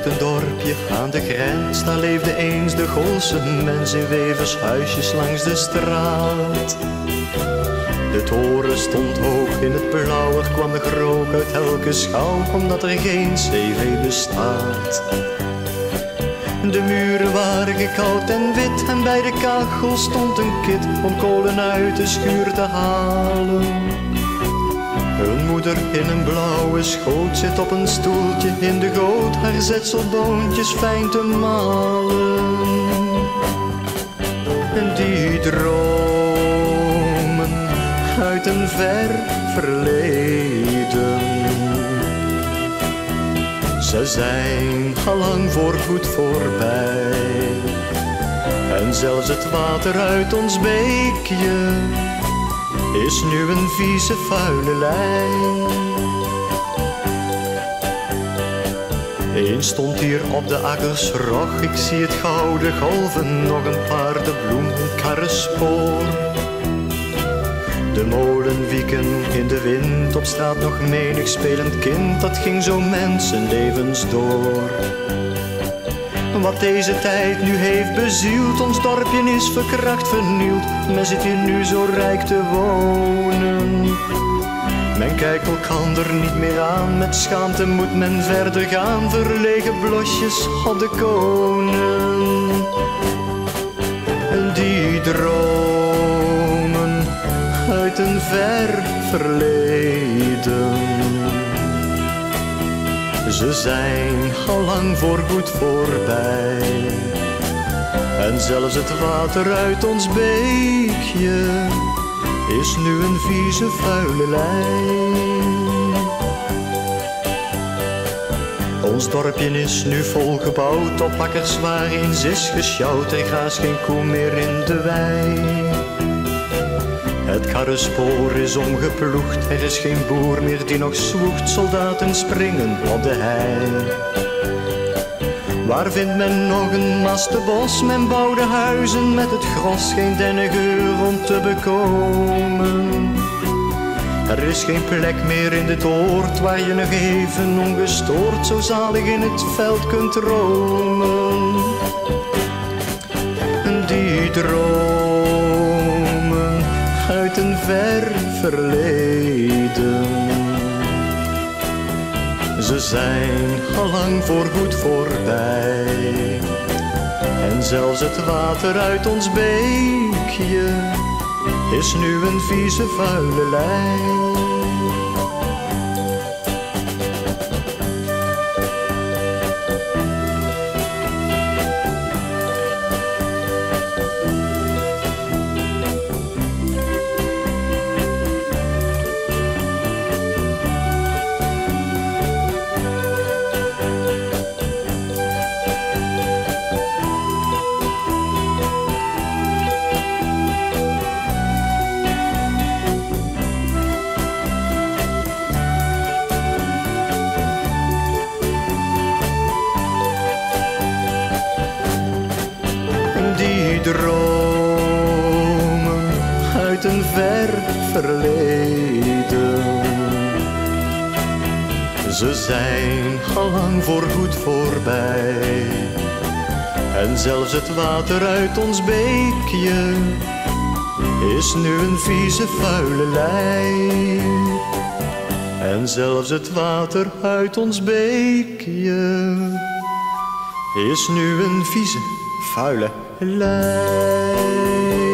ligt een dorpje aan de grens. Daar leefde eens de Goolse mens in wevershuisjes langs de straat. De toren stond hoog in het blauw, er kwam de rook uit elke schouw, omdat er geen cv bestaat. De muren waren gekoud en wit en bij de kachel stond een kit om kolen uit de schuur te halen. Hun moeder in een blauwe schoot zit op een stoeltje in de goot haar zetselboontjes fijn te malen. En die dromen uit een ver verleden, ze zijn allang voorgoed voorbij. En zelfs het water uit ons beekje is nu een vieze vuile lijn. Eens stond hier op de akkers rog, ik zie het gouden golven, nog een paardenbloem, een karrenspoor. De molen wieken in de wind, op straat nog menig spelend kind, dat ging zo mensenlevens door. Wat deze tijd nu heeft bezield, ons dorpje is verkracht, vernield. Men zit hier nu zo rijk te wonen. Men kijkt elkander niet meer aan, met schaamte moet men verder gaan. Verlegen blosjes op de konen. En die dromen uit een ver verleden, ze zijn allang voorgoed voorbij. En zelfs het water uit ons beekje is nu een vieze vuile lijn. Ons dorpje is nu volgebouwd op akkers waar eens is gesjouwd. Er graast geen koe meer in de wei. Het karrenspoor is omgeploegd, er is geen boer meer die nog zwoegt. Soldaten springen op de hei. Waar vindt men nog een mastenbos? Men bouwde huizen met het gros, geen dennengeur om te bekomen. Er is geen plek meer in dit oord waar je nog even ongestoord zo zalig in het veld kunt romen. Die dromen uit een ver verleden, ze zijn allang voorgoed voorbij. En zelfs het water uit ons beekje is nu een vieze vuile lijn. Dromen uit een ver verleden, ze zijn allang voorgoed voorbij. En zelfs het water uit ons beekje is nu een vieze vuile lijn. En zelfs het water uit ons beekje is nu een vieze vuile lijn.